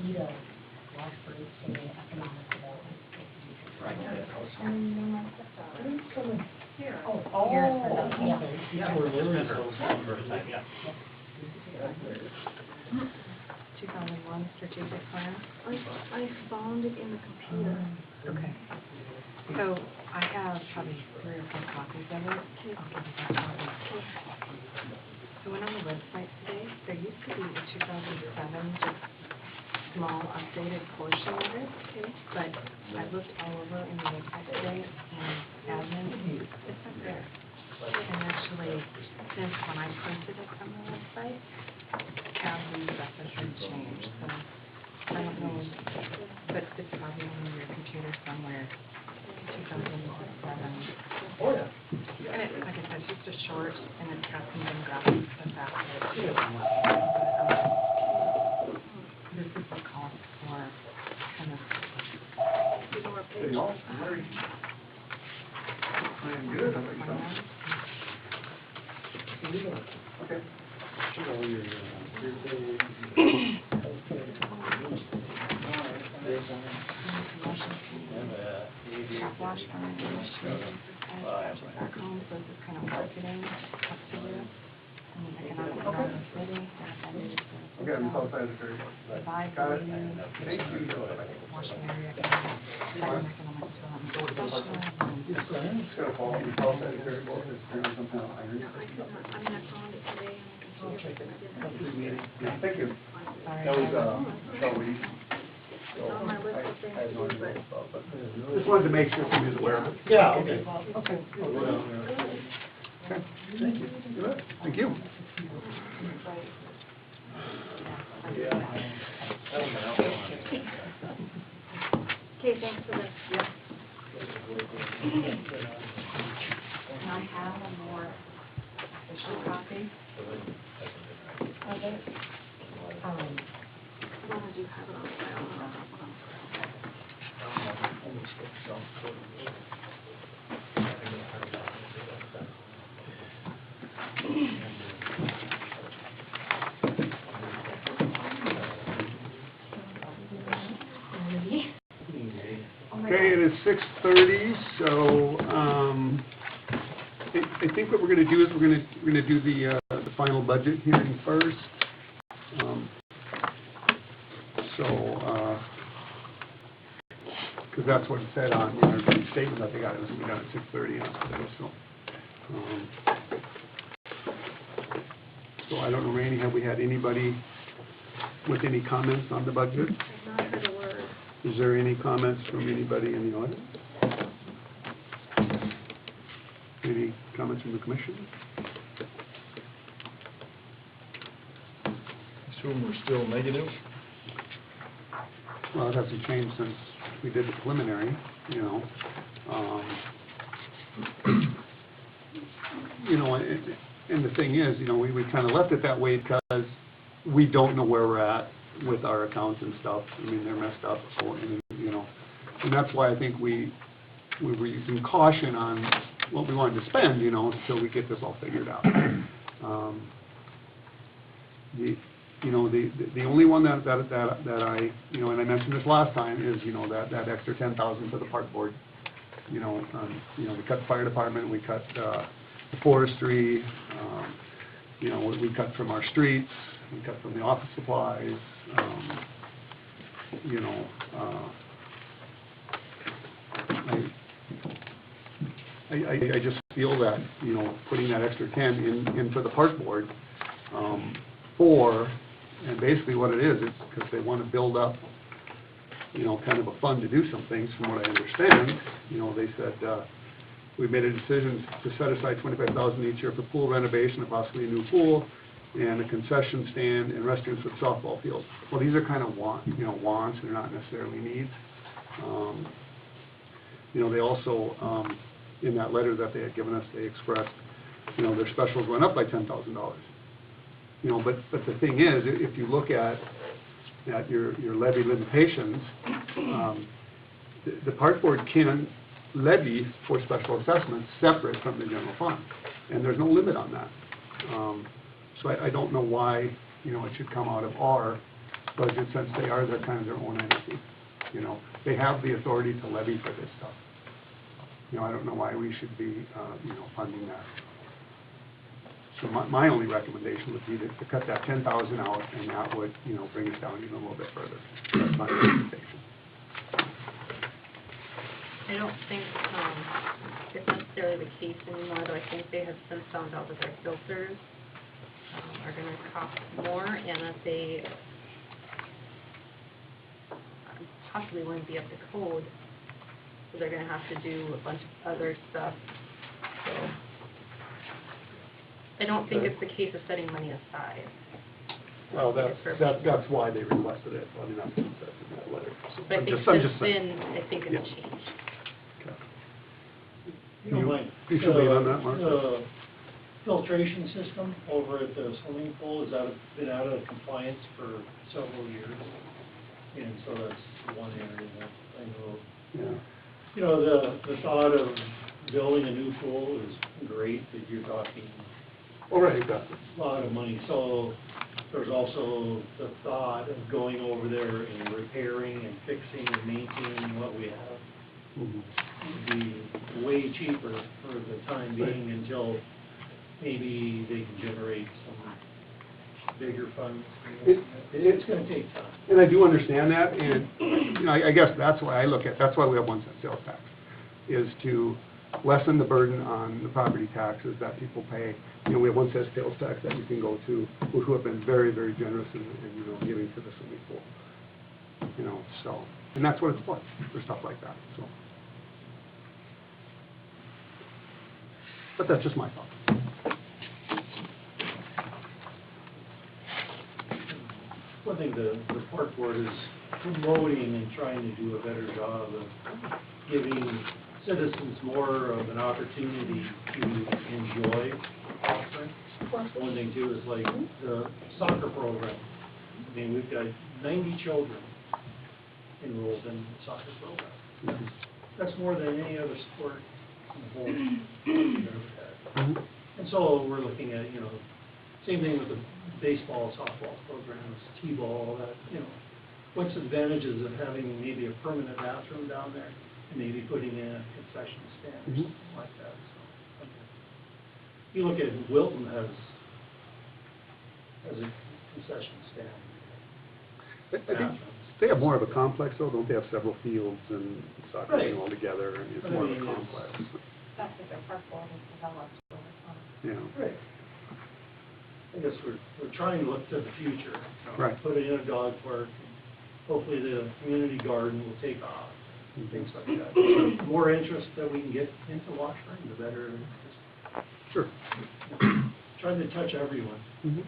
Vito, Washburn State Economic Development. Right. Oh, here for the others. Yeah, we're living for yeah. 2001 strategic plan. I found it in the computer. Okay. So I have probably 3 or 4 copies of it. I'll give you that copy. I went on the website today. There used to be a 2007 just small updated portion of it. But I looked all over in the website today and admin, it's not there. And actually, since when I printed it from the website, admin stuff has been changed. So I don't know, but it's probably on your computer somewhere. 2007. Oh, yeah. And it, like I said, it's just a short, and it's got some demographics and stuff after it. This is the call for kind of. Hey, y'all, Larry. I'm good. How about yourself? Okay. Sure, all your, Top wash from the back home, so this is kind of marketing up to you. And then economic development city. Okay, I'm called Secretary. Divide, Got it. thank Thank you. washing area, economic development professional. Just gotta follow the call Secretary board, it's doing some kind of iron. I found it today on the computer. Yeah, thank you. Sorry. That was, Shelley. It's on my list of things I had no to do, idea but. about it. Just wanted to make sure she was aware of it. Yeah, okay. Okay. I'll go down there. Okay, thank you. Good. Thank you. Okay, thanks for this. Yeah. Can I have a more official copy of it? As long as you have it on file. Okay, it is 6:30, so I think what we're going to do is we're going to do the final budget hearing first. Because that's what it said on the statement that they got, it was done at 6:30 on today, so I don't know, Randy, have we had anybody with any comments on the budget? Not heard a word. Is there any comments from anybody in the audience? Any comments from the commission? Assume we're still negative? Well, it hasn't changed since we did the preliminary, you know. And the thing is, we kind of left it that way because we don't know where we're at with our accounts and stuff. I mean, they're messed up, and that's why I think we were using caution on what we wanted to spend, until we get this all figured out. The only one that I, and I mentioned this last time, is, that extra $10,000 for the park board. We cut the fire department, we cut the forestry, we cut from our streets, we cut from the office supplies, I just feel that, putting that extra 10 in for the park board, and basically what it is, it's because they want to build up, kind of a fund to do some things, from what I understand. They said, we made a decision to set aside $25,000 each year for pool renovation, and possibly a new pool, and a concession stand, and restrooms with softball fields. Well, these are kind of wants, they're not necessarily needs. They also, in that letter that they had given us, they expressed, their specials went up by $10,000. But the thing is, if you look at your levy limitations, the park board can levy for special assessments separate from the general fund, and there's no limit on that. So I don't know why, it should come out of our budget, since they are their kind of their own entity. You know, they have the authority to levy for this stuff. You know, I don't know why we should be, you know, funding that. So my only recommendation would be to cut that 10,000 out, and that would, you know, bring us down even a little bit further. That's my recommendation. I don't think, it's necessarily the case anymore, though I think they have since found out that their filters, are gonna cost more, and that they possibly wouldn't be up to code, so they're gonna have to do a bunch of other stuff, so. I don't think it's the case of setting money aside. Well, that's why they requested it. I mean, that's what it says in that letter. So But I I'm think just since saying. then, I think Yeah. it's changed. Okay. You should lean on that, Mark. The filtration system over at the swimming pool, has that been out of compliance for several years? And so that's one area that I know. Yeah. You know, the thought of building a new pool is great, that you're talking All right, exactly. a lot of money. So there's also the thought of going over there and repairing and fixing and maintaining what we have. Mhm. Would be way cheaper for the time being until maybe they can generate some bigger funds. It's gonna take time. And I do understand that, and, you know, I guess that's why that's why we have 1 cent sales tax, is to lessen the burden on the property taxes that people pay. You know, we have 1 cent sales tax that you can go to, who have been very, very generous in, you know, giving to the swimming pool. You know, so, and that's what it's for stuff like that, so. But that's just my thought. One thing the park board is promoting and trying to do a better job of giving citizens more of an opportunity to enjoy offering. One thing too is like the soccer program. I mean, we've got 90 children enrolled in the soccer program. That's more than any other sport in the whole we've ever had. Mhm. And so we're looking at, you know, same thing with the baseball, softball programs, t-ball, that, you know, what's the advantages of having maybe a permanent bathroom down there and maybe putting in a concession stand or Mhm. something like that, so. You look at Wilton has a concession stand. I think they have more of a complex, though, don't they have several fields and soccer Right. all together, and it's But I more of a mean, it's- complex. That's what their park board has developed over time. Yeah. Right. I guess we're trying to look to the future. You know, Right. Put in a dog park, and hopefully the community garden will take off, and things like that. The more interest that we can get into Washburn, the better. Sure. Trying to touch everyone. Mhm.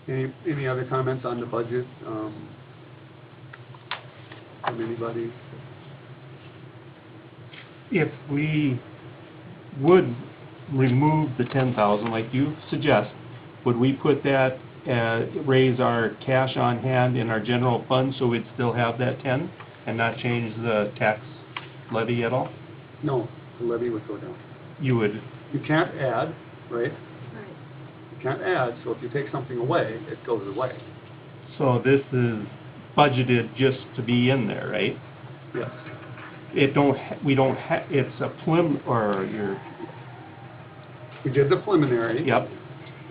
Any other comments on the budget, from anybody? If we would remove the 10,000 like you suggest, would we put that, raise our cash on hand in our general fund so we'd still have that 10 and not change the tax levy at all? No, the levy would go down. You would, You can't add, right? Right. You can't add, so if you take something away, it goes away. so this is budgeted just to be in there, right? Yes. We don't it's a or your, We did the preliminary. yep.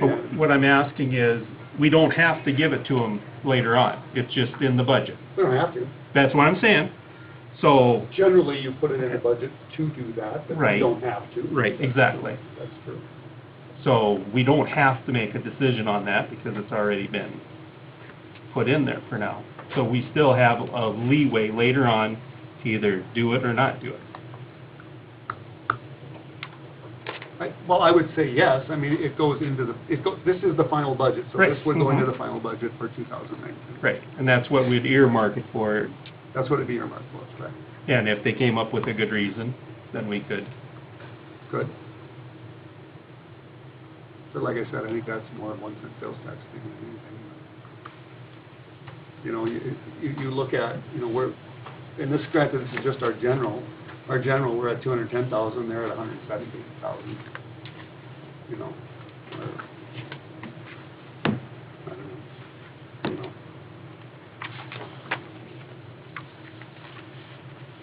But what I'm asking is, we don't have to give it to them later on. It's just in the budget. We don't have to. That's what I'm saying. So, Generally, you put it in a budget to do that, but you Right. don't have to. right, exactly. That's true. So we don't have to make a decision on that because it's already been put in there for now. So we still have a leeway later on to either do it or not do it. Well, I would say yes. I mean, it goes into the, this is the final budget, so Right. this would go into Mhm. the final budget for 2019. Right, and that's what we'd earmark it for. That's what it'd be earmarked for, correct? And if they came up with a good reason, then we could. Good. But like I said, I think that's more of 1 cent sales tax thing than anything. You know, you look at, you know, and this, granted, this is just our general, we're at 210,000, they're at 117,000. You know,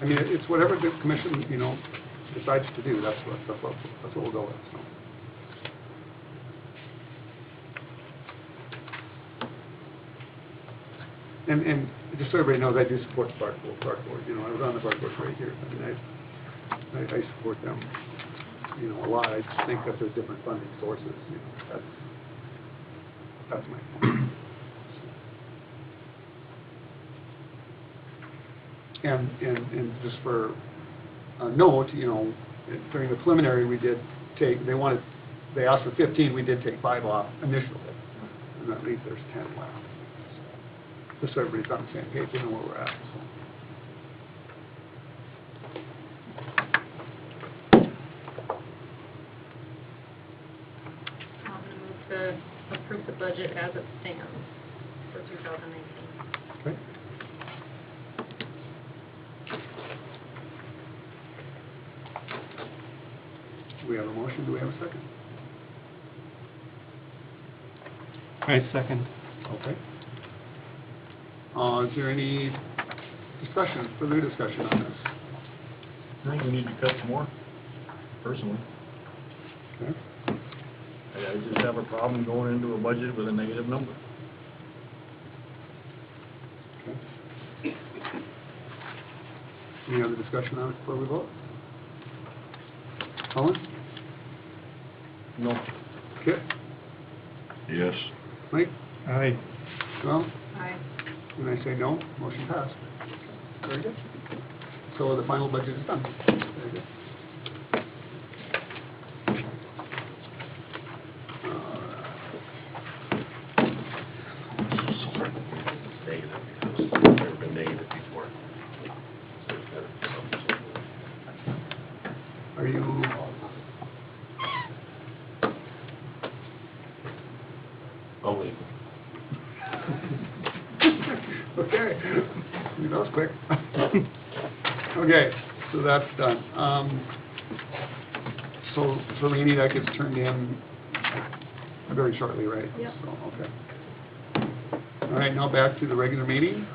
I mean, it's whatever the commission, you know, decides to do, that's what we'll go with, so. And just so everybody knows, I do support the park board, you know, I was on the park board for 8 years, I mean, I support them, you know, a lot. I just think that there's different funding sources, you know, that's my point. And just for a note, you know, during the preliminary, we did take, they asked for 15, we did take 5 off initially, and that leaves there's 10 left. Just so everybody's on the same page, you know where we're at, so. I'm going to move to approve the budget as it stands for 2019. Okay. We have a motion, do we have a second? I second. Okay. Is there any discussion, further discussion on this? I think we need to cut some more, personally. Okay. I just have a problem going into a budget with a negative number. Okay. Any other discussion on it before we vote? Colin? No. Kit? Yes. Mike? Aye. Well, Aye. when I say no, motion passed. Very good. So the final budget is done. Very good. Negative because it's never been negative before. So it's better for some. Are you, I'll leave. okay, that was quick. Okay, so that's done. So Laney, that gets turned in very shortly, right? Yep. So, okay. All right, now back to the regular meeting.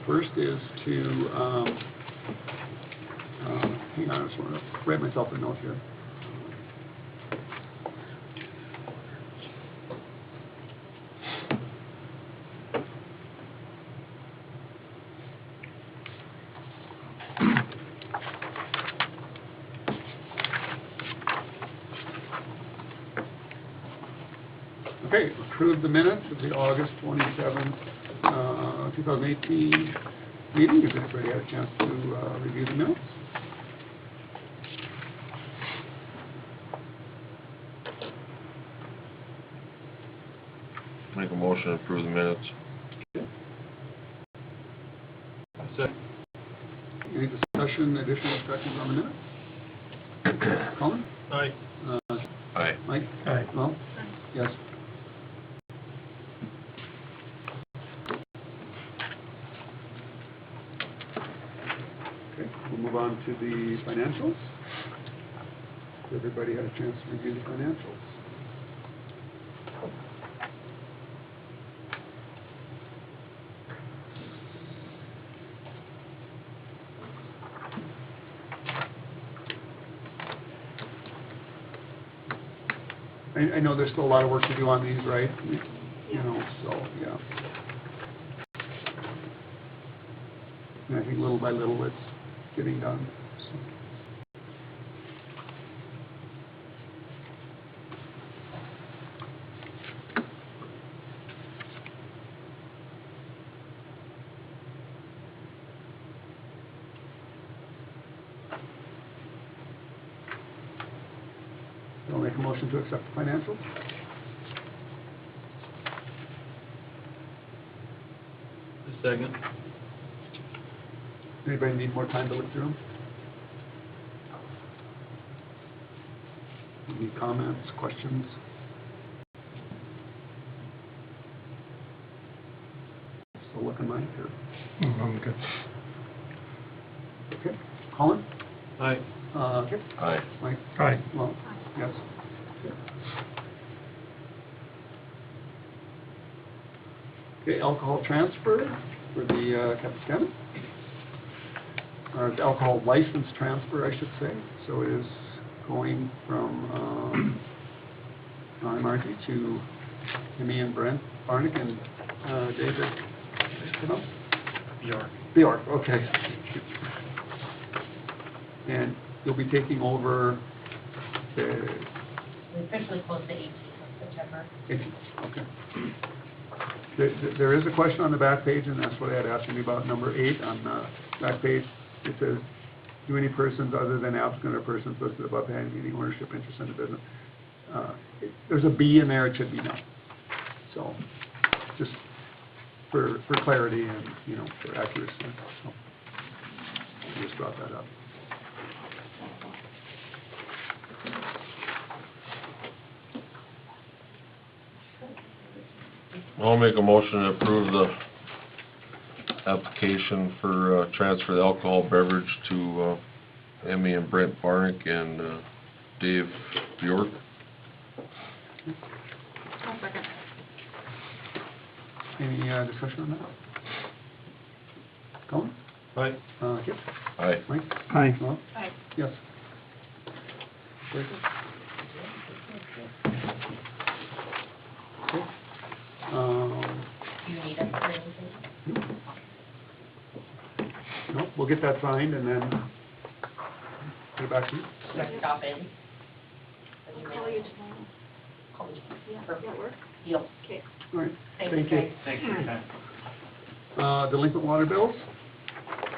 First is to, hang on, I just want to write myself a note here. Okay, approve the minutes of the August 27th, 2018 meeting. Has everybody had a chance to review the minutes? Make a motion to approve the minutes. Second. Any discussion, additional discussions on the minutes? Colin? Aye. Aye. Mike? Aye. Well? Yes. Okay, we'll move on to the financials. Everybody had a chance to review the financials. I know there's still a lot of work to do on these, right? You know, so, yeah. And I think little by little it's getting done, so. I'll make a motion to accept the financials. Second. Anybody need more time to look through them? Any comments, questions? Still looking right here. I'm good. Okay, Colin? Aye. Okay. Aye. Mike? Aye. Well, yes. Okay, alcohol transfer for the Capistrano. or alcohol license transfer, I should say. So it is going from, Margie to Amy and Brent Barnick and, David, Bjork, okay. And you'll be taking over the We officially closed the 18th of September. 18th, okay. There is a question on the back page, and that's what I had asked you about, number 8 on the back page. It says, do any persons other than applicant or persons listed above have any ownership interest in the business? There's a B in there, it should be no. So, just for clarity and, for accuracy, so, I just brought that up. I'll make a motion to approve the application for transfer the alcohol beverage to Emmy and Brent Barnick and Dave Bjork. I'll second. Any discussion on that? Colin? Aye. Kip? Aye. Mike? Aye. Well, Aye. yes. Great. Okay. Do you need us for anything? No, we'll get that signed and then get it back to you. Should I stop in? I'll call you tomorrow. Call me. Yeah, does Perfect. that work? Deal. Okay. All right, Thank thank you, you. guys. Thanks for your time. Delinquent water bills?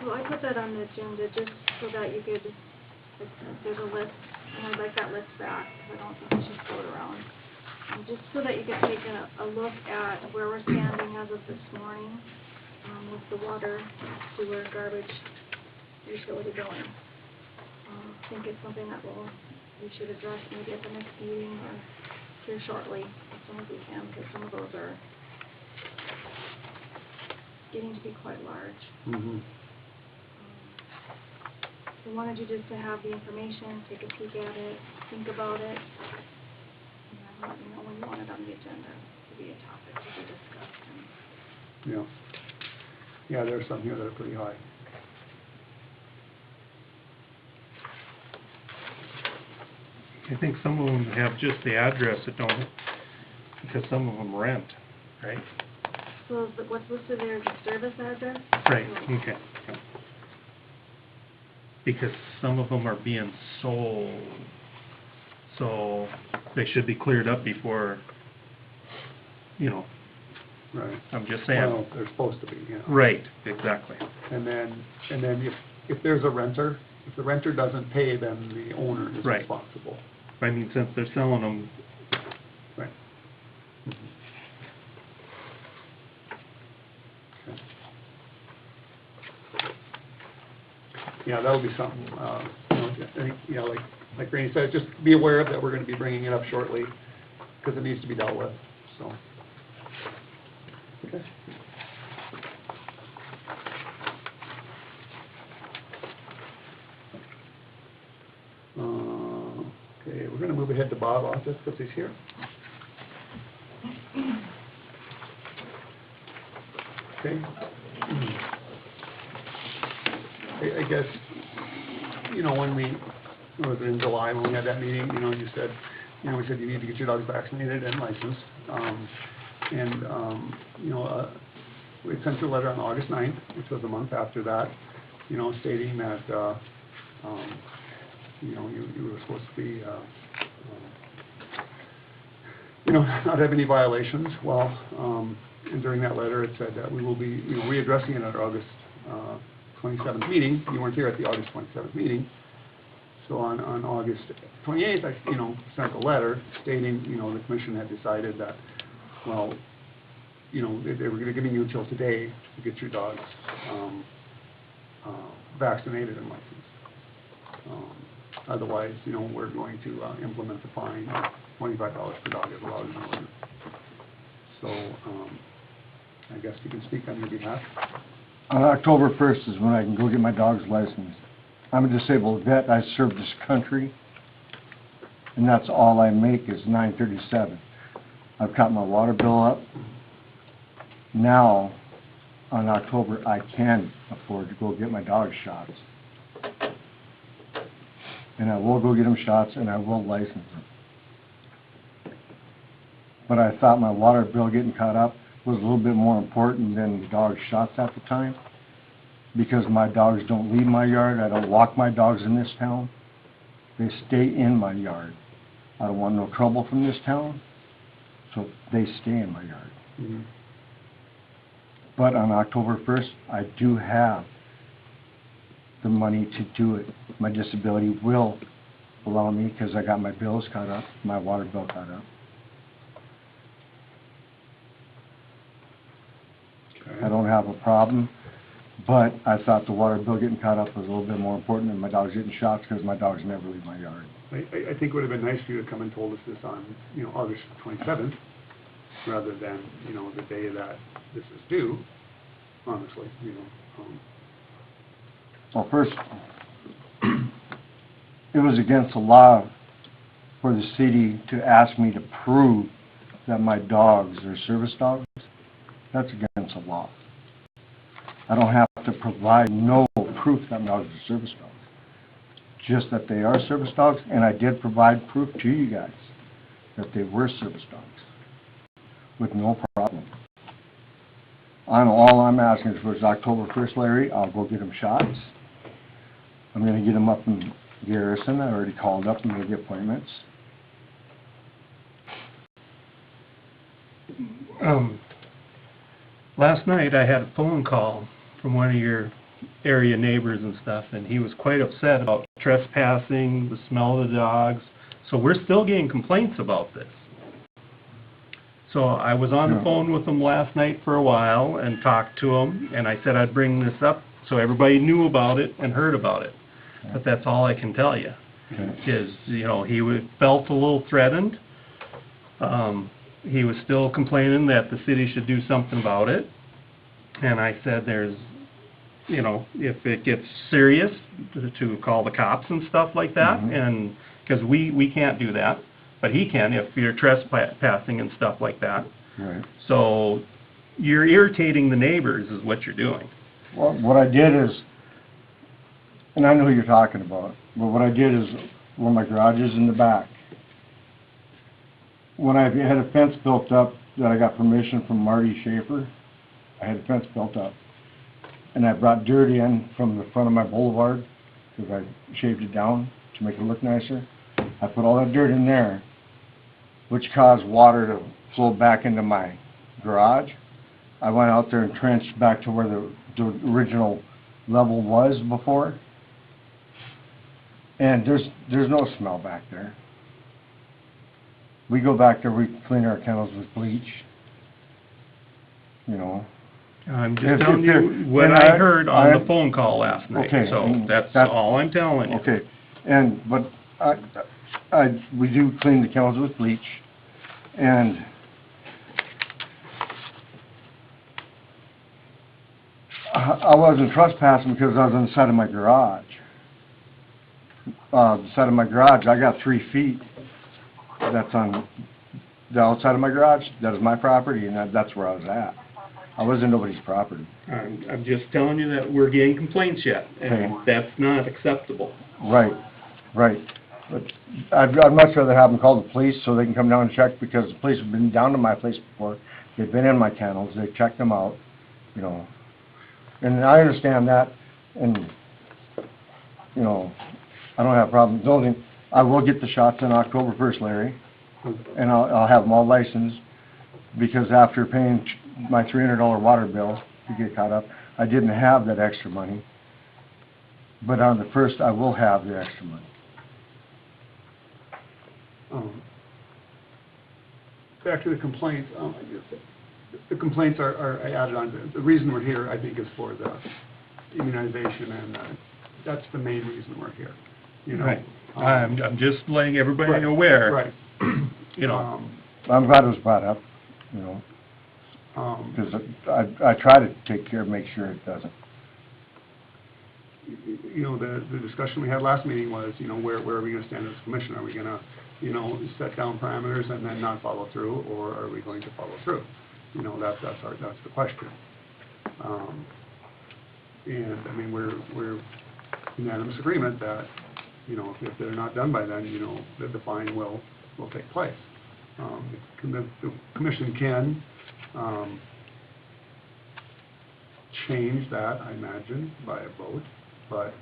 Well, I put that on the agenda just so that you could, if there's a list, and I'd like that list back, because I don't think we should throw it around. Just so that you could take a look at where we're standing as of this morning, with the water, sewer, garbage, utility billing. I think it's something that we should address maybe at the next meeting or here shortly, as soon as we can, because some of those are getting to be quite large. Mm-hmm. We wanted you just to have the information, take a peek at it, think about it, and then let me know when you want it on the agenda to be a topic to be discussed. Yeah. Yeah, there's some here that are pretty high. I think some of them have just the address that don't, because some of them rent, right? So what's listed there is the service address? Right, okay. Yeah. Because some of them are being sold, so they should be cleared up before, Right. I'm just saying. Well, they're supposed to be, yeah. Right, exactly. And then if there's a renter, if the renter doesn't pay, then the owner is Right. responsible. I mean, since they're selling them, Right. Mhm. Okay. Yeah, that'll be something, I think, like Randy said, just be aware of that we're gonna be bringing it up shortly, because it needs to be dealt with, so. Okay. Okay, we're gonna move ahead to Bob office, because he's here. Okay. I guess, when was it in July when we had that meeting, you said, we said you need to get your dogs vaccinated and licensed. We sent you a letter on August 9th, which was a month after that, stating that, you were supposed to be, not have any violations. Well, and during that letter, it said that we will be, readdressing it at our August 27th meeting. You weren't here at the August 27th meeting. So on August 28th, I, sent a letter stating, the commission had decided that, well, they were going to give you until today to get your dogs vaccinated and licensed. Otherwise, we're going to implement the fine of $25 per dog as allowed in the ordinance. So, I guess you can speak on your behalf. On October 1st is when I can go get my dog's license. I'm a disabled vet, I serve this country, and that's all I make is $9.37. I've got my water bill up. Now, on October, I can afford to go get my dog shots. and I will go get them shots, and I will license them. But I thought my water bill getting caught up was a little bit more important than the dog shots at the time, because my dogs don't leave my yard. I don't walk my dogs in this town. They stay in my yard. I don't want no trouble from this town, so they stay in my yard. Mhm. But on October 1st, I do have the money to do it. My disability will allow me, because I got my bills caught up, my water bill caught up. Okay. I don't have a problem, but I thought the water bill getting caught up was a little bit more important than my dogs getting shots, because my dogs never leave my yard. I think it would have been nice for you to come and told us this on, August 27th, rather than, the day that this is due, honestly, Well, first, it was against the law for the city to ask me to prove that my dogs are service dogs. That's against the law. I don't have to provide no proof that my dogs are service dogs. Just that they are service dogs, and I did provide proof to you guys that they were service dogs with no problem. All I'm asking is for October 1st, Larry. I'll go get them shots. I'm going to get them up in Garrison. I already called up and made the appointments. Last night I had a phone call from one of your area neighbors and stuff, and he was quite upset about trespassing, the smell of the dogs. So we're still getting complaints about this. So I was on the phone with him last night for a while and talked to him, and I said I'd bring this up so everybody knew about it and heard about it. But that's all I can tell you. Is, he felt a little threatened. He was still complaining that the city should do something about it. And I said there's, if it gets serious, to call the cops and stuff like that. Mhm. And because we can't do that, but he can if you're trespassing and stuff like that. Right. So you're irritating the neighbors is what you're doing. Well, what I did is, and I know who you're talking about, but what I did is, where my garage is in the back, when I had a fence built up that I got permission from Marty Schaefer, I had a fence built up. And I brought dirt in from the front of my boulevard, because I shaved it down to make it look nicer. I put all that dirt in there, which caused water to flow back into my garage. I went out there and trenched back to where the original level was before. And there's no smell back there. We go back there, we clean our kennels with bleach, I'm just If telling there- you what and I heard on the I- phone call last night. Okay, So and that's that- all I'm telling you. Okay, but we do clean the kennels with bleach, and I wasn't trespassing because I was on the side of my garage. The side of my garage, I got 3 feet that's on the outside of my garage. That is my property, and that's where I was at. I was in nobody's property. I'm just telling you that we're getting complaints yet, and Okay. that's not acceptable. Right. But I'd much rather have them call the police so they can come down and check, because the police have been down to my place before. They've been in my kennels, they've checked them out, And I understand that, and, I don't have a problem. The only thing, I will get the shots on October 1st, Larry, and I'll have them all licensed, because after paying my $300 water bill to get caught up, I didn't have that extra money. But on the 1st, I will have the extra money. Back to the complaints, the complaints are added on. The reason we're here, I think, is for the immunization, and that's the main reason we're here, Right. I'm just letting everybody Right, aware. Right. I'm glad it was brought up, Um, because I try to take care, make sure it doesn't. The discussion we had last meeting was, where are we gonna stand as a commission? Are we gonna, set down parameters and then not follow through, or are we going to follow through? That's the question. And, we're unanimous agreement that, you know, if they're not done by then, you know, the fine will take place. The commission can, change that, I imagine, by a vote, but,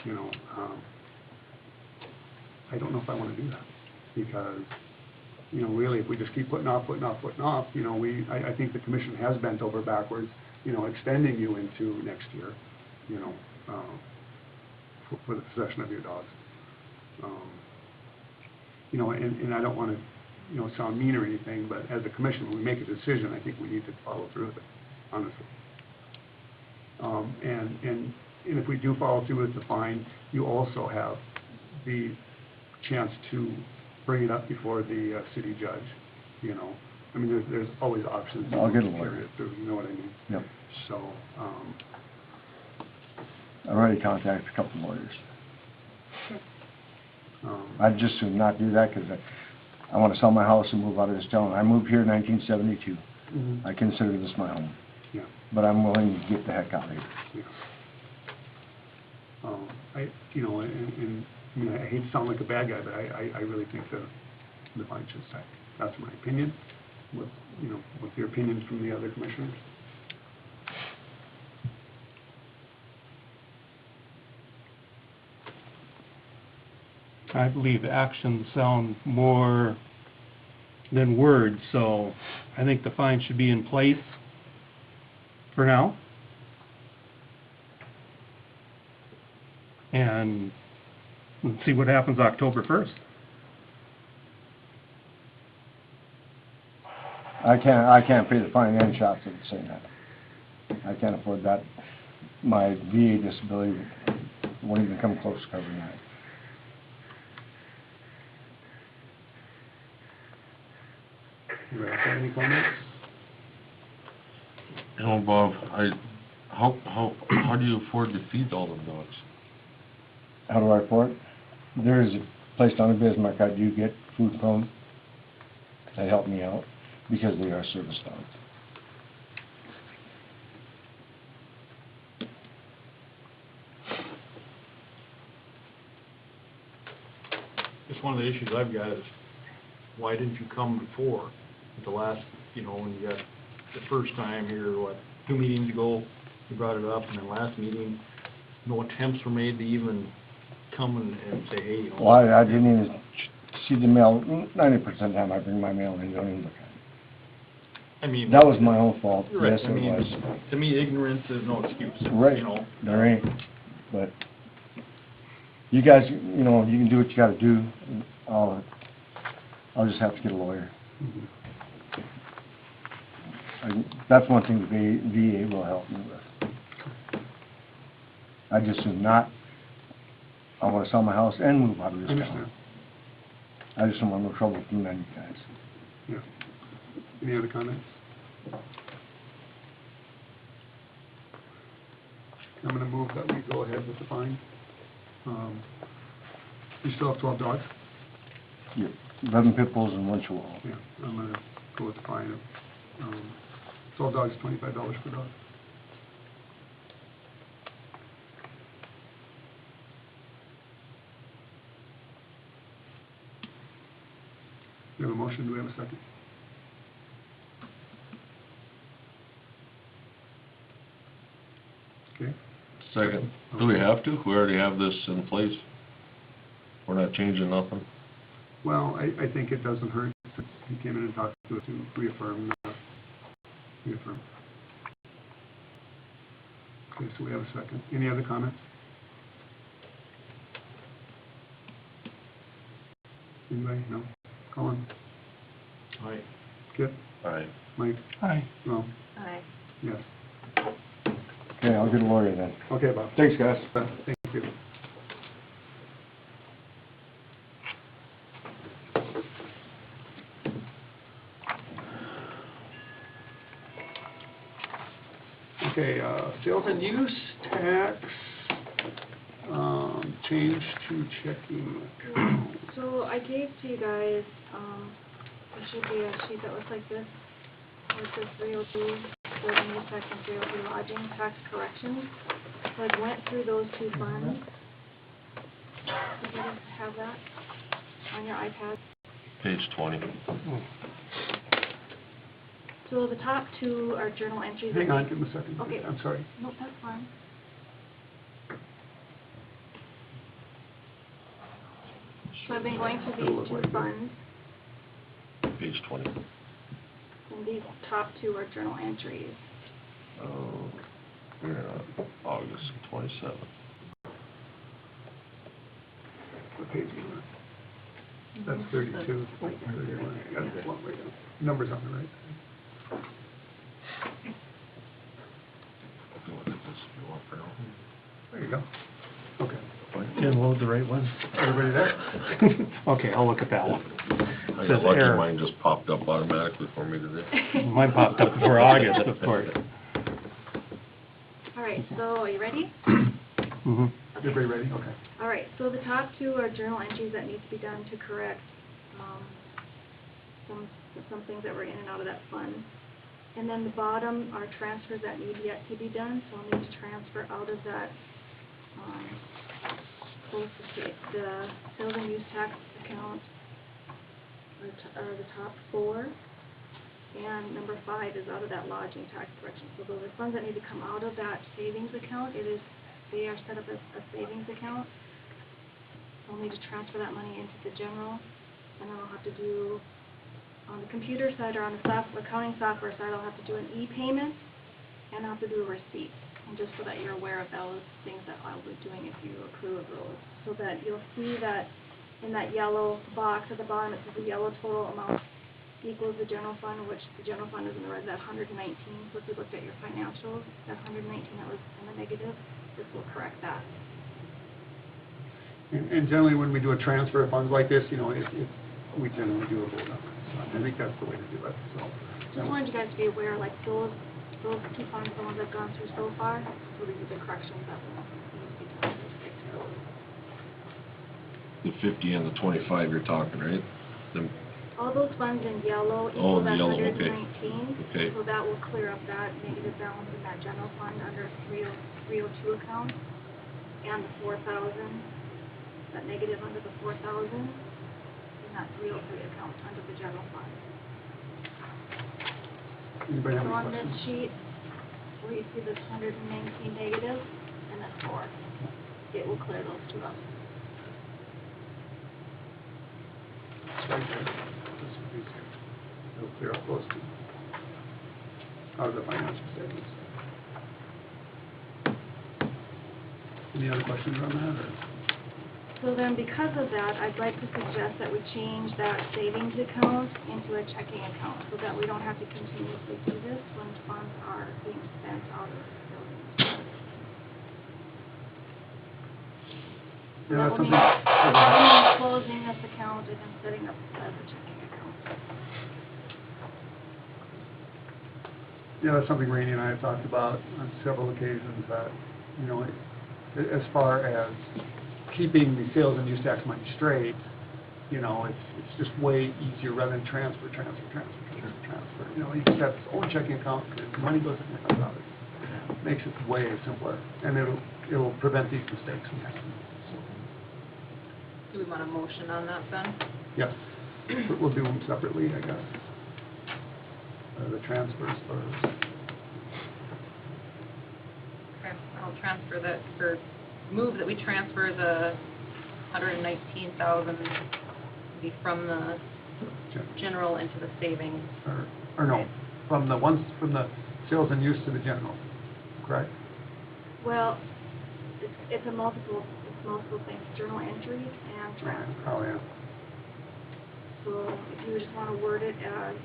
you know, I don't know if I want to do that, because, you know, really, if we just keep putting off, you know, I think the commission has bent over backwards, you know, extending you into next year, you know, for the possession of your dogs. You know, and I don't want to, you know, sound mean or anything, but as a commission, when we make a decision, I think we need to follow through with it, honestly. And if we do follow through with the fine, you also have the chance to bring it up before the city judge, you know. I mean, there's always options. I'll get a to lawyer. carry it through, you know what I mean? Yep. So, I've already contacted a couple lawyers. um, I'd just soon not do that, because I want to sell my house and move out of this town. I moved here in 1972. mhm, I consider this my home, yeah, but I'm willing to get the heck out of here. yeah. You know, and I mean, I hate to sound like a bad guy, but I really think the fine should stay. That's my opinion, with, you know, with your opinions from the other commissioners. I believe actions sound more than words, so I think the fine should be in place for now. And let's see what happens October 1st. I can't pay the fine and shots at the same time. I can't afford that. My VA disability won't even come close to covering that. You guys have any comments? You know, Bob, how do you afford to feed all them dogs? How do I afford it? There is a place down in Bismarck I do get food from. They help me out because they are service dogs. Just one of the issues I've got is, why didn't you come before? At the last, you know, when you got the first time here, 2 meetings ago, you brought it up, and then last meeting, no attempts were made to even come and say, hey, you know. Well, I didn't even see the mail. 90% of the time I bring my mail in and don't even look at it. I mean. That was my own fault. Right, Yes, I it mean, was. to me, ignorance is no excuse. Right. You know. There ain't. But you guys, you know, you can do what you got to do. I'll just have to get a lawyer. Mhm. That's one thing the VA will help me with. I just do not. I want to sell my house and move out of this I understand. town. I just don't want no trouble from you guys. Yeah. Any other comments? I'm gonna move that we go ahead with the fine. You still have 12 dogs? Yeah. 11 pit bulls and 1 chihuahua. Yeah, I'm gonna go with the fine of, 12 dogs, $25 per dog. We have a motion, do we have a second? Okay, Second. Do we have to? We already have this in place. We're not changing nothing. well, I think it doesn't hurt, he came in and talked to us to reaffirm. Okay, so we have a second. Any other comments? Anybody? No? Colin? Aye. Kip? Aye. Mike? Aye. No? Aye. Yes. Okay, I'll get a lawyer then. Okay, Bob. Thanks, guys. Thank you. Okay, sales and use tax, change to checking account. So I gave to you guys, there should be a sheet that looks like this, where it says 302, building inspector, 302 lodging tax corrections. So I went through those two funds. You guys have that on your iPad? Page 20. So the top two are journal entries. Hang on, give me a second. Okay. I'm sorry. Nope, that's fine. So I've been going through these two funds, Page 20. and these top two are journal entries. Oh, yeah, August 27th. What page are you on? That's 32, 31. I got it one way down. Numbers on the right. Look at this if you want for now. There you go. Okay. Can load the right one? Everybody there? Okay, I'll look at that one. I Says got lucky, error. mine just popped up automatically for me today. Mine popped up before August, of course. All right, so are you ready? Mhm. Everybody ready? Okay. All right, so the top two are journal entries that need to be done to correct some things that were in and out of that fund. And then the bottom are transfers that need yet to be done, so I'll need to transfer out of that, both the sales and use tax account are the top four, and number 5 is out of that lodging tax correction. So those are funds that need to come out of that savings account. They are set up as a savings account. I'll need to transfer that money into the general, and then I'll have to do, on the computer side or on the accounting software side, I'll have to do an e-payment, and I'll have to do a receipt. And just so that you're aware of those things that I'll be doing if you approve those. So that you'll see that in that yellow box at the bottom, it says the yellow total amount equals the general fund, which the general fund is in the red, that 119. So if you looked at your financials, that 119 that was in the negative, this will correct that. And generally, when we do a transfer of funds like this, you know, we generally do a vote on it. So I think that's the way to do it, so. Just wanted you guys to be aware, like, those two funds, the ones I've gone through so far, so these are the corrections that will need to be done to fix those. The 50 and the 25 you're talking, right? Them- All those funds in yellow Oh, equal in that yellow, okay. 119. Okay. So that will clear up that negative balance in that general fund under 302 account, and the 4,000, that negative under the 4,000, in that 303 account under the general fund. Anybody have So any on this questions? sheet, where you see this 119 negative, and then 4, it will clear those two up. It's right there. This piece here. It'll clear up those two. Out of the financial statements. Any other questions on that, or? So then, because of that, I'd like to suggest that we change that savings account into a checking account, so that we don't have to continuously do this when funds are being spent out of the building. So Yeah, that that's will mean, something- that will mean closing this account and then setting up as a checking account. Yeah, that's something Rainey and I have talked about on several occasions, that, you know, as far as keeping the sales and use tax money straight, you know, it's just way easier rather than transfer. You know, you just have its own checking account, the money goes in, it comes out. It makes it way simpler, and it'll prevent these mistakes from happening. Do we want a motion on that then? Yes, we'll do them separately, I guess. The transfers first. Okay, I'll transfer that, or move that we transfer the 119,000 be from the general into the savings. Or no, from the sales and use to the general, correct? Well, it's multiple things, journal entries and transfer. Oh, yeah. So if you just want to word it as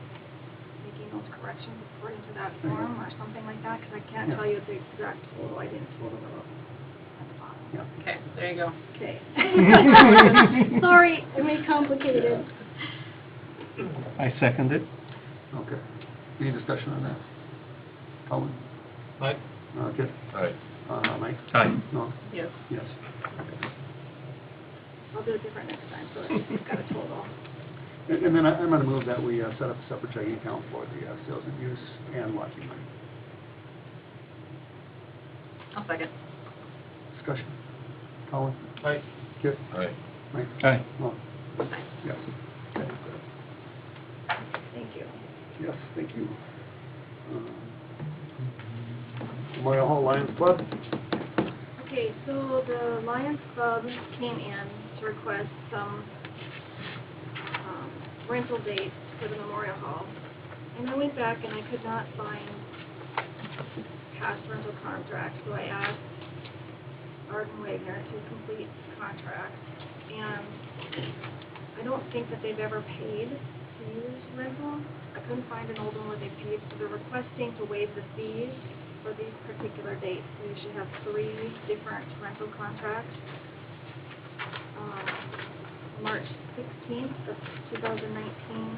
making those corrections according to that form or something like that, because I can't Yeah. tell you the exact total, I didn't total it up at the bottom. Yeah. Okay, there you go. Okay. Sorry, I made it complicated. I second it. Okay. Any discussion on that? Colin? Aye. Kip? Aye. Mike? Aye. No? Yes. Yes. I'll do it different next time, so it's got a total. And then I'm gonna move that we set up a separate checking account for the sales and use and lodging money. I'll second. Discussion. Colin? Aye. Kip? Aye. Mike? Aye. Well, yes. Okay. Thank you. Yes, thank you. Memorial Hall Lions Club? Okay, so the Lions Club came in to request some rental dates for the Memorial Hall. And I went back and I could not find past rental contracts, so I asked Arden Wagner to complete contracts. And I don't think that they've ever paid to use rental. I couldn't find an old one where they paid, so they're requesting to waive the fees for these particular dates. We should have 3 different rental contracts. March 16th of 2019,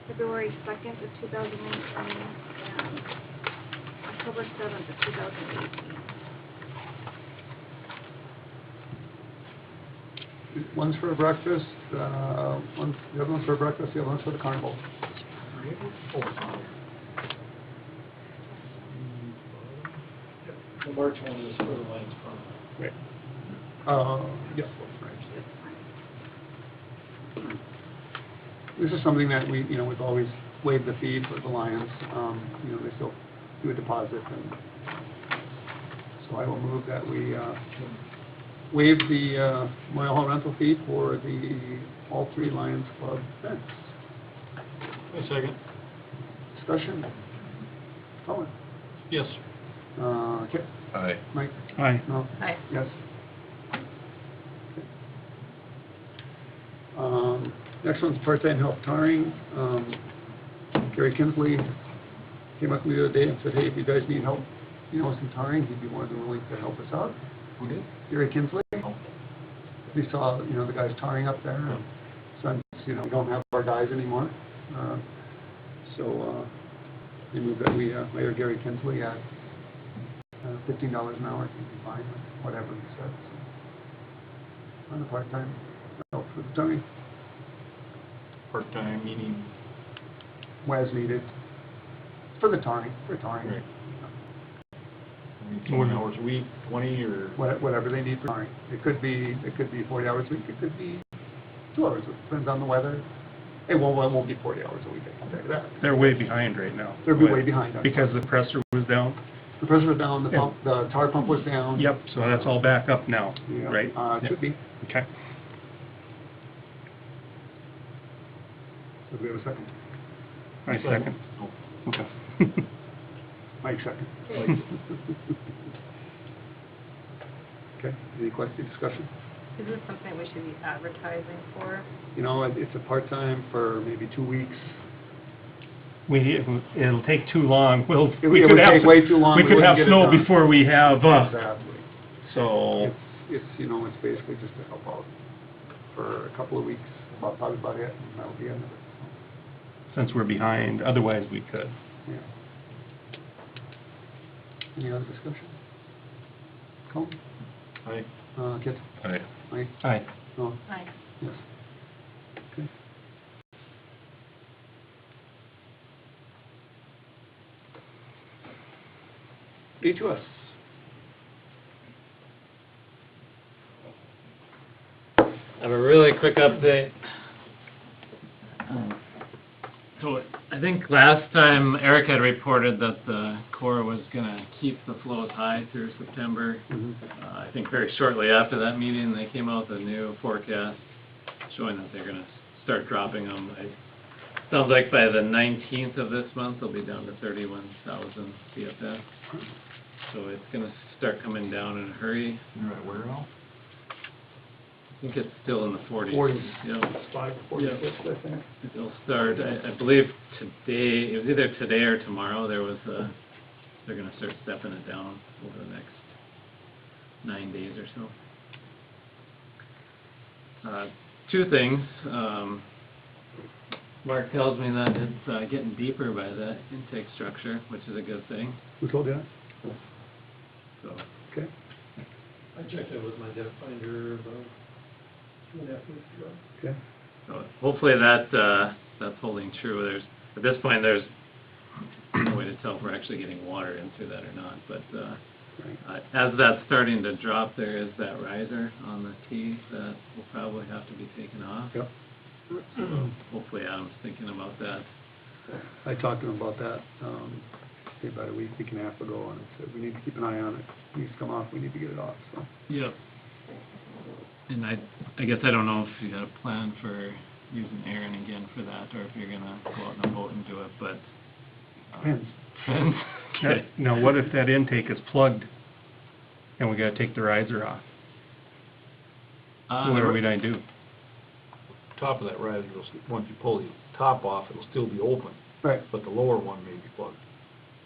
February 2nd of 2019, and October 7th of 2018. One's for breakfast, the other one's for breakfast, the other one's for the carnival. The March one is for the Lions Club. Right. Yes, right. This is something that we've always waived the fee for the Lions. They still do a deposit, and so I will move that we waive the Memorial Hall rental fee for all 3 Lions Club events. A second. Discussion? Colin? Yes. Kip? Aye. Mike? Aye. No? Aye. Yes. Next one's part-time help tarring. Gary Kinsley came up to me the other day and said, hey, if you guys need help, with some tarring, he'd be more than willing to help us out. Who did? Gary Kinsley. We saw, the guys tarring up there. And since, we don't have our guys anymore. So they moved that we hire Gary Kinsley at $15 an hour. He'd be fine with whatever he said. So, on the part-time help for the tarring. Part-time, meaning, As needed. For the tarring, right. I mean, 20 More. hours a week, 20, or? Whatever they need for tarring. It could be 40 hours a week, it could be 2 hours, it depends on the weather. It won't be 40 hours a week, I can tell you that. They're way behind right now. They're way behind. Because the pressure was down? The pressure was down, the tar pump was down. Yep, so that's all back up now, Yeah, right? it should be. Okay. So do we have a second? I second. Oh. Okay. Mike second. Okay, any questions, discussion? Is this something we should be advertising for? It's a part-time for maybe 2 weeks. It'll take too long. It would take way too long. We We could wouldn't have get it snow done. before we have, Exactly. so, It's basically just to help out for a couple of weeks, probably about it, and that'll be the end of it. since we're behind, otherwise we could. Yeah. Any other discussion? Colin? Aye. Kit? Aye. Mike? Aye. No? Aye. Yes. Okay. D2S. I have a really quick update. So I think last time Eric had reported that the Corps was going to keep the flows high through September. I think very shortly after that meeting, they came out with a new forecast showing that they're going to start dropping them. Sounds like by the 19th of this month, they'll be down to 31,000 CFS. So it's going to start coming down in a hurry. You're at where now? I think it's still in the 40s. 40s. Yeah. 46, I think. It'll start, I believe today, it was either today or tomorrow, they're gonna start stepping it down over the next 9 days or so. 2 things, Mark tells me that it's getting deeper by the intake structure, which is a good thing, Who told you that? so. Okay. I checked it with my depth finder about 2.5 weeks ago. Okay. So hopefully that's holding true. At this point, there's no way to tell if we're actually getting water in through that or not, but As that's starting to drop, there is that riser on the T that will probably have to be taken off. Yep. So hopefully Adam's thinking about that. I talked to him about that, about a week and a half ago, and I said, we need to keep an eye on it. It needs to come off, we need to get it off, so. Yep. And I guess I don't know if you got a plan for using Aaron again for that, or if you're gonna go out in a boat and do it, but. Depends. Depends. Okay. Now, what if that intake is plugged and we gotta take the riser off? What are we gonna do? Top of that riser, once you pull the top off, it'll still be open, Right, but the lower one may be plugged.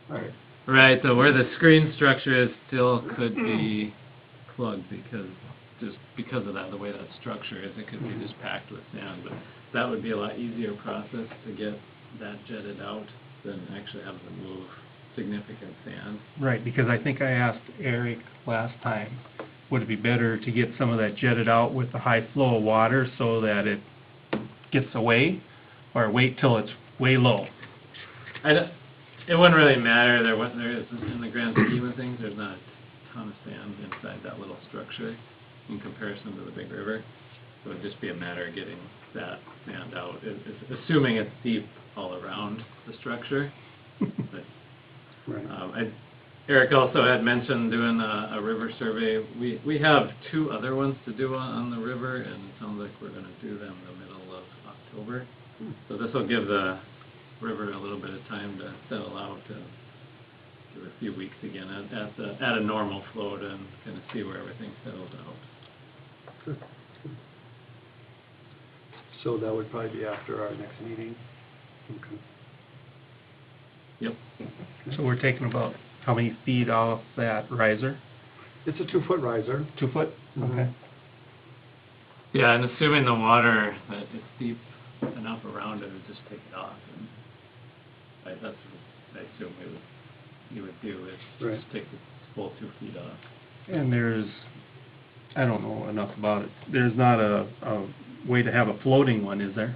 right. Right, so where the screen structure is still could be plugged because of that, the way that structure is, it could be just packed with sand, but that would be a lot easier process to get that jetted out than actually having to move significant sand. Right, because I think I asked Eric last time, would it be better to get some of that jetted out with the high flow of water so that it gets away, or wait till it's way low? It wouldn't really matter, there is, in the grand scheme of things, there's not a ton of sand inside that little structure in comparison to the big river. So it'd just be a matter of getting that sand out, assuming it's deep all around the structure. But, Right. Eric also had mentioned doing a river survey. We have 2 other ones to do on the river, and it sounds like we're gonna do them the middle of October. So this will give the river a little bit of time to settle out, and give it a few weeks again at a normal flow to kind of see where everything settles out. Good. So that would probably be after our next meeting. Okay. Yep. So we're taking about how many feet off that riser? It's a 2-foot riser. 2 foot? Mhm. Okay. Yeah, and assuming the water that it's deep enough around it, would just take it off, and that's what I assume you would do, is Right. just take the full 2 feet off. And I don't know enough about it, there's not a way to have a floating one, is there?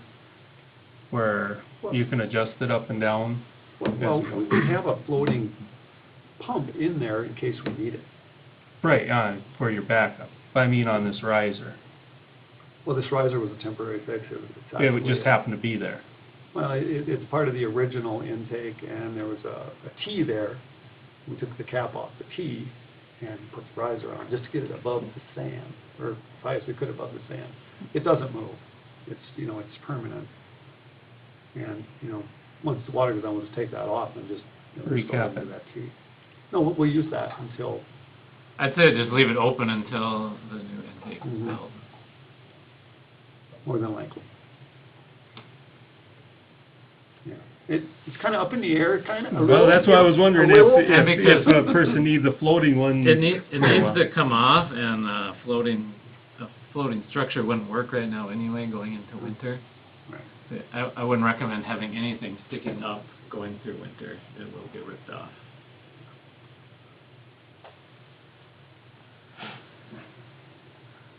Where you can adjust it up and down? Well, we have a floating pump in there in case we need it. Right, for your backup, I mean on this riser. Well, this riser was a temporary fix. It would just happen to be there. Well, it's part of the original intake, and there was a T there. We took the cap off the T and put the riser on, just to get it above the sand, or as high as we could above the sand. It doesn't move. It's, it's permanent. And, once the water goes down, we'll just take that off and just, Recap restore it. that T. No, we'll use that until, I'd say just leave it open until the new intake is Mhm. built. more than likely. Yeah. It's kind of up in the air, kind of. Well, that's why I was wondering And if because- a person needs a floating one. It needs to come off, and a floating structure wouldn't work right now anyway, going into winter. Right. I wouldn't recommend having anything sticking up going through winter. It will get ripped off.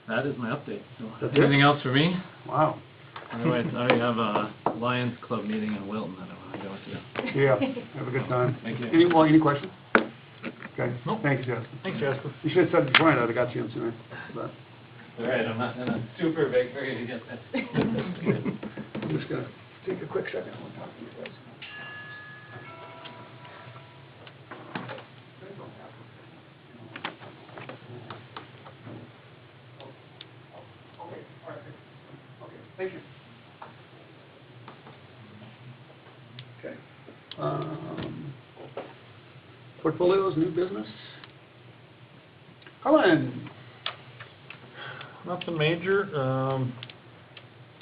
That is my update. So, That's it? anything else for me? Wow. Otherwise, I have a Lions Club meeting in Wilton that I want to go to. Yeah, have a good time. Thank you. Any questions? Okay, Nope. thank you, Justin. Thanks, Jasper. You should have said it before, I'd have got you in sooner, but All right, I'm not in a super big hurry to get this. I'm just gonna take a quick second. I want to talk to you guys. Okay, all right. Okay, thank you. Okay. Portfolios, new business? Colin? Nothing major,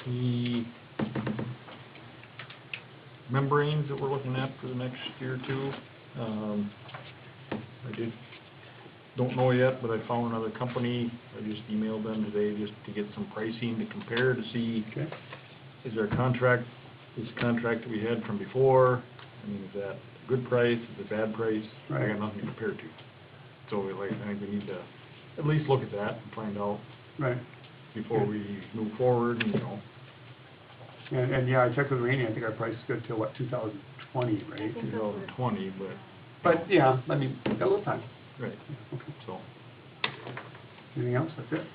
the membranes that we're looking at for the next year or two, don't know yet, but I found another company. I just emailed them today just to get some pricing to compare to see, Okay. is there a contract, this contract that we had from before, I mean, is that a good price, is it a bad price? I Right. got nothing to compare to. So I think we need to at least look at that and find out Right. before we move forward, And yeah, I checked with Rainey, I think our price is good till, what, 2020, right? 2020, but But, yeah, I mean, got a little time. Right, Okay. so, Anything else? That's it?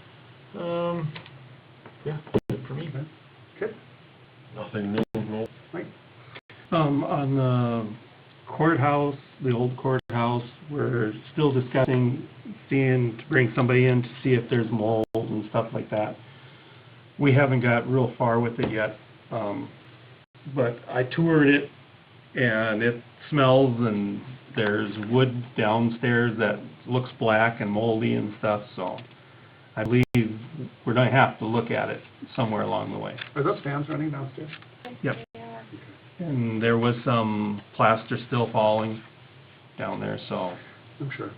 yeah, good for me. Okay. Nothing new, no. Mike? On the courthouse, the old courthouse, we're still discussing seeing, to bring somebody in to see if there's mold and stuff like that. We haven't got real far with it yet, but I toured it, and it smells, and there's wood downstairs that looks black and moldy and stuff, so I believe we're gonna have to look at it somewhere along the way. Are those fans running downstairs? Yep. And there was some plaster still falling down there, so I'm sure.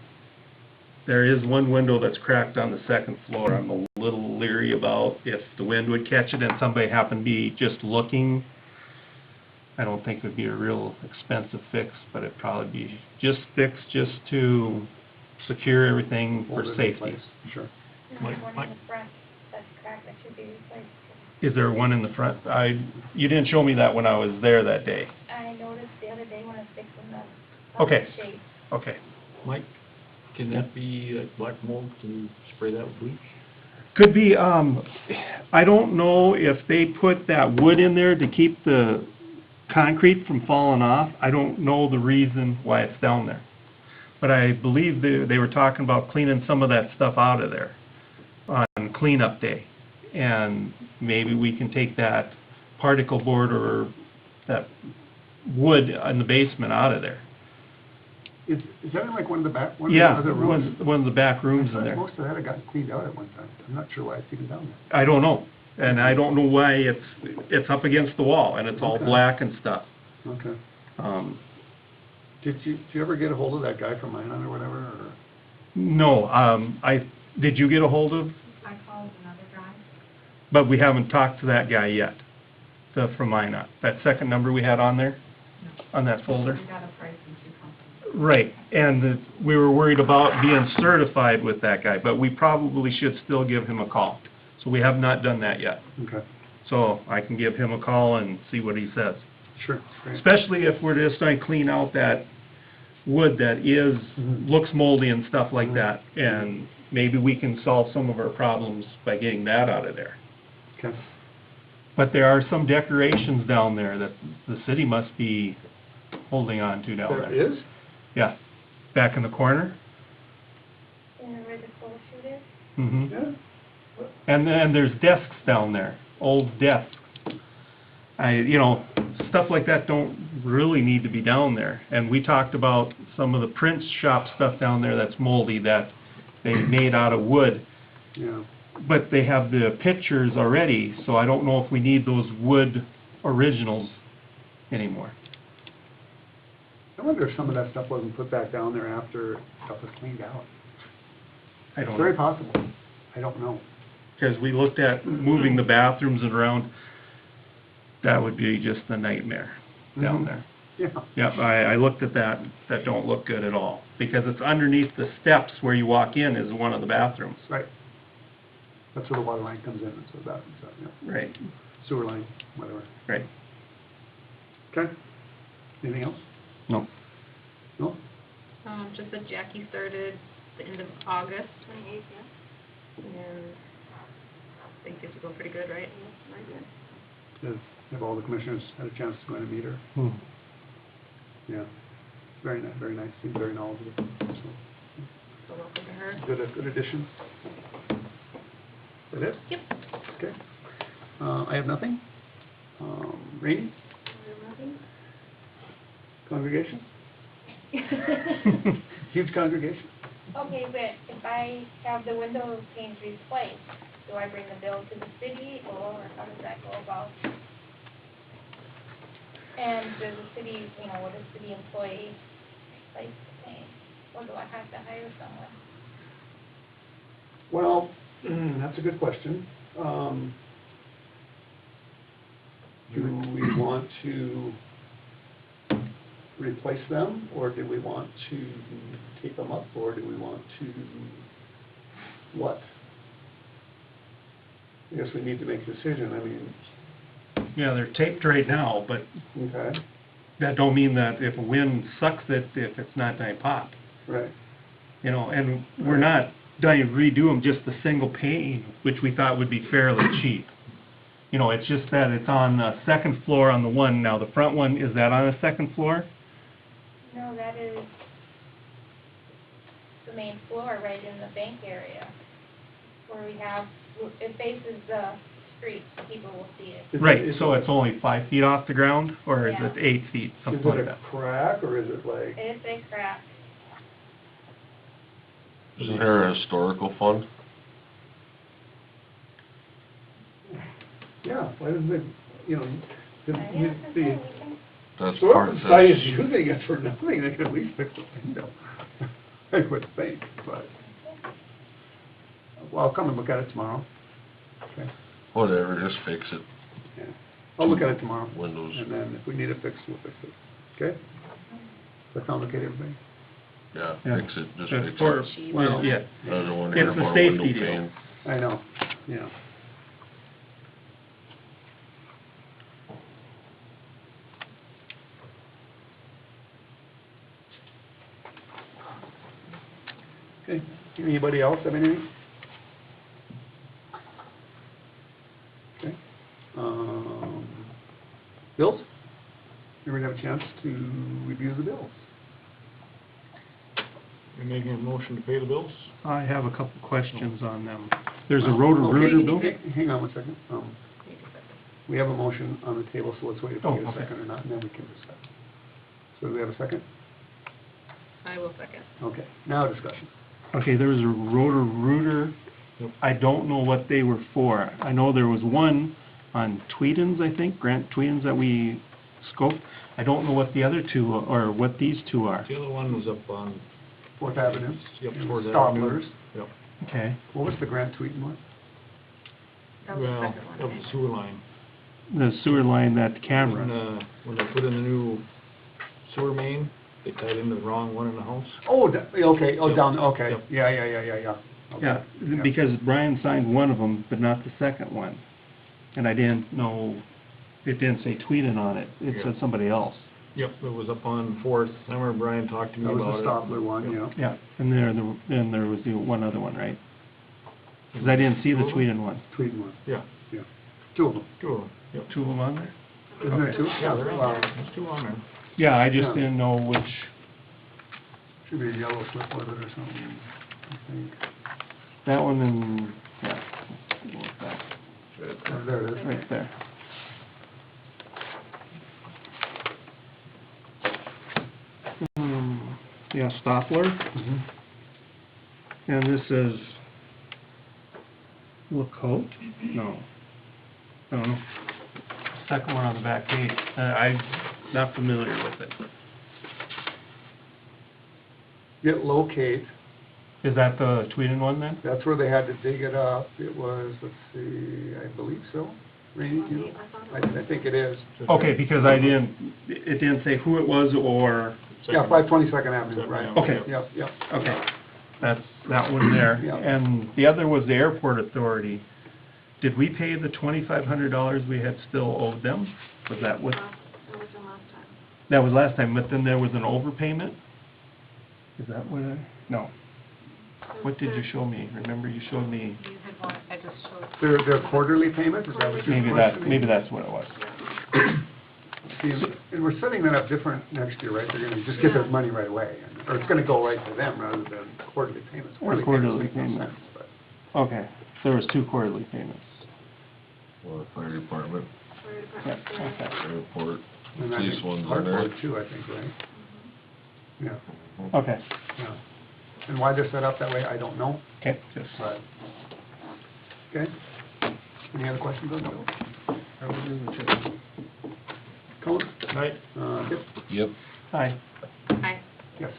there is one window that's cracked on the second floor. I'm a little leery about if the wind would catch it and somebody happened to be just looking. I don't think it'd be a real expensive fix, but it'd probably be just fixed just to secure everything for Hold it in safety. place. Sure. There's Mike- one Mike- in the front that's cracked that should be replaced. Is there one in the front? You didn't show me that when I was there that day. I noticed the other day when I was fixing the Okay. shade. Okay. Mike, can that be black mold, can you spray that with bleach? Could be, I don't know if they put that wood in there to keep the concrete from falling off. I don't know the reason why it's down there. But I believe they were talking about cleaning some of that stuff out of there on cleanup day. And maybe we can take that particle board or that wood in the basement out of there. Is that in like one of the back, one of the Yeah, other rooms? one of the back rooms I in thought there. most of that had gotten cleaned out at one time. I'm not sure why it's even down there. I don't know. And I don't know why it's up against the wall and it's all Okay. black and stuff. Okay. Um, Did you ever get a hold of that guy from Minot or whatever, or? No, did you get a hold of, I called another guy. but we haven't talked to that guy yet, from Minot, that second number we had on there, on that folder? We got a price from two companies. Right, and we were worried about being certified with that guy, but we probably should still give him a call. So we have not done that yet. Okay, So I can give him a call and see what he says. sure, great. Especially if we're just going to clean out that wood that looks moldy and stuff like that, and maybe we can solve some of our problems by getting that out of there. Okay, But there are some decorations down there that the city must be holding on to down there. there is? Yeah, back in the corner. In where the photo shoot is? Mm-hmm. Yeah. And then there's desks down there, old desks. Stuff like that don't really need to be down there. And we talked about some of the print shop stuff down there that's moldy that they made out of wood. Yeah. But they have the pictures already, so I don't know if we need those wood originals anymore. I wonder if some of that stuff wasn't put back down there after stuff was cleaned out. I don't Very know. possible. I don't know. Because we looked at moving the bathrooms and around, that would be just a nightmare down Mhm. there. Yeah. Yep, I looked at that, that don't look good at all, because it's underneath the steps where you walk in is one of the bathrooms. Right. That's where the water line comes in, and so that, yeah. Right, Sewer line, whatever. right. Okay. Anything else? No. No? Just that Jackie started the end of August, 28th, yeah. and things seem to go pretty good, right? Have all the commissioners had a chance to go in and meet her? Hmm. Yeah. Very nice, very nice. Seems very knowledgeable. So, So welcome to her. good addition. That it? Yep. Okay. I have nothing. Rainey, congregation? Huge congregation? Okay, but if I have the window panes replaced, do I bring the bill to the city, or how does that go about? And does the city, would a city employee replace the paint, or do I have to hire someone? Well, that's a good question. Do we want to replace them, or do we want to keep them up, or do we want to what? I guess we need to make a decision. I mean, Yeah, they're taped right now, but okay, that don't mean that if a wind sucks it, if it's not gonna pop. right. You know, and we're not dying to redo them, just the single pane, which we thought would be fairly cheap. You know, it's just that it's on the second floor on the one, now the front one, is that on a second floor? No, that is the main floor, right in the bank area, where we have, it faces the street, so people will see it. Right, so it's only 5 feet off the ground, or is Yeah. it 8 feet, Is something it like a that? crack, or is it like, It's a crack. Isn't there a historical fund? yeah, why doesn't it, you know, the, Yeah, you- that's the okay, we can- That's Historical part, Society that's, is using it for nothing, they could at least fix the window. I would think, but, well, I'll come and look at it tomorrow. Okay, whatever, just fix it, yeah. I'll look at it tomorrow. windows. And then if we need it fixed, we'll fix it. Okay? Does that sound okay to everybody? Yeah, Yeah. fix it, just That's fix for- it. well, yeah, I don't wanna hear it's the about safety window deal. pane. I know, yeah. Okay, anybody else have anything? Okay. Bills? Everyone have a chance to review the bills? You're making a motion to pay the bills? I have a couple questions on them. There's a Well, Roto-Rooter okay, bill? Hang on one second. We have a motion on the table, so let's wait if we Oh, get a okay. second or not, and then we can discuss. So do we have a second? I will second. Okay, now discussion. Okay, there was a Roto-Rooter. Yep. I don't know what they were for. I know there was one on Tweedens, I think, Grant Tweedens that we scoped. I don't know what the other two, or what these two are. The other one was up on, Fourth Avenue. Yep, and Fourth Avenue. Stobblers. Yep. Okay, What was the Grant Tweeten one? That was the Well, second one, that was right? the sewer line. the sewer line, that When, camera. when they put in the new sewer main, they tied into the wrong one in the house. Oh, okay, oh, Yep. down, okay, Yep. yeah. Okay. Yeah, because Brian signed one of them, but not the second one. And I didn't know, it didn't say Tweeden on it. It Yeah. said somebody else. Yep, it was up on Fourth. I remember Brian talked to me That about was it. the Stobler one, Yep. yeah. Yeah, and there was the one other one, right? Because I didn't see the Tweeden one. Tweeden one, Yeah, yeah. Two of them. two of them, yep. Two of them on there? Isn't there two? Yeah, they're Wow. on there, there's two on there. Yeah, I just Yeah. didn't know which, Should be a yellow slip with it or something, I think. that one and, yeah. let's go with that. Oh, there it is. Right there. Yeah, Stopler, Mhm. and this is Lacote? No. I don't know. Second one on the back page. I'm not familiar with it. Get locate, Is that the Tweeden one then? that's where they had to dig it up. It was, let's see, I believe so. Randy, do you? I think it is. Okay, because it didn't say who it was or, Yeah, 522nd Avenue, right. Okay. Yep. okay, that's that one there. Yeah. And the other was the Airport Authority. Did we pay the $2,500 we had still owed them? Was that what, That was the last time. that was last time, but then there was an overpayment? Is that what no. What did you show me? Remember you showed me, You had one, I just showed. Their quarterly payment, is that what you're questioning? maybe that's what it was. See, and we're setting that up different next year, right? They're gonna just get their money right away, or it's gonna go right to them rather than quarterly payments. Quarterly make no payment. sense, but- Okay, there was 2 quarterly payments. Well, fire department, Fire Yeah, department there. okay. airport, And I police think ones Park in there. Board too, I think, right? Yeah, Okay, yeah. And why they're set up that way, I don't know, okay, just, but, okay? Any other questions on those? Colin? Right, Yep. Yep, hi. Aye. Yes.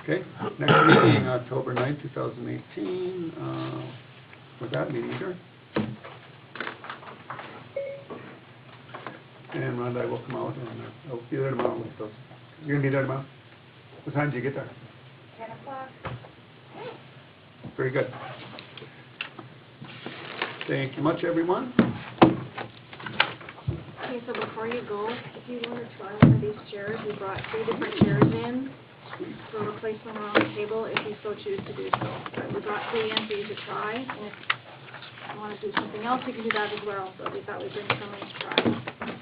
Okay, next meeting, October 9th, 2018, with that meeting adjourned. And Rhonda, I will come out and I'll be there tomorrow with those. You're gonna be there tomorrow? What time did you get there? 10 o'clock. Very good. Thank you much, everyone. Okay, so before you go, if you want to try one of these chairs, we brought 3 different chairs in. So place them around the table if you so choose to do so. But we brought 3 in for you to try, and if you want to do something else, you can do that as well, but we thought we'd bring some in to try.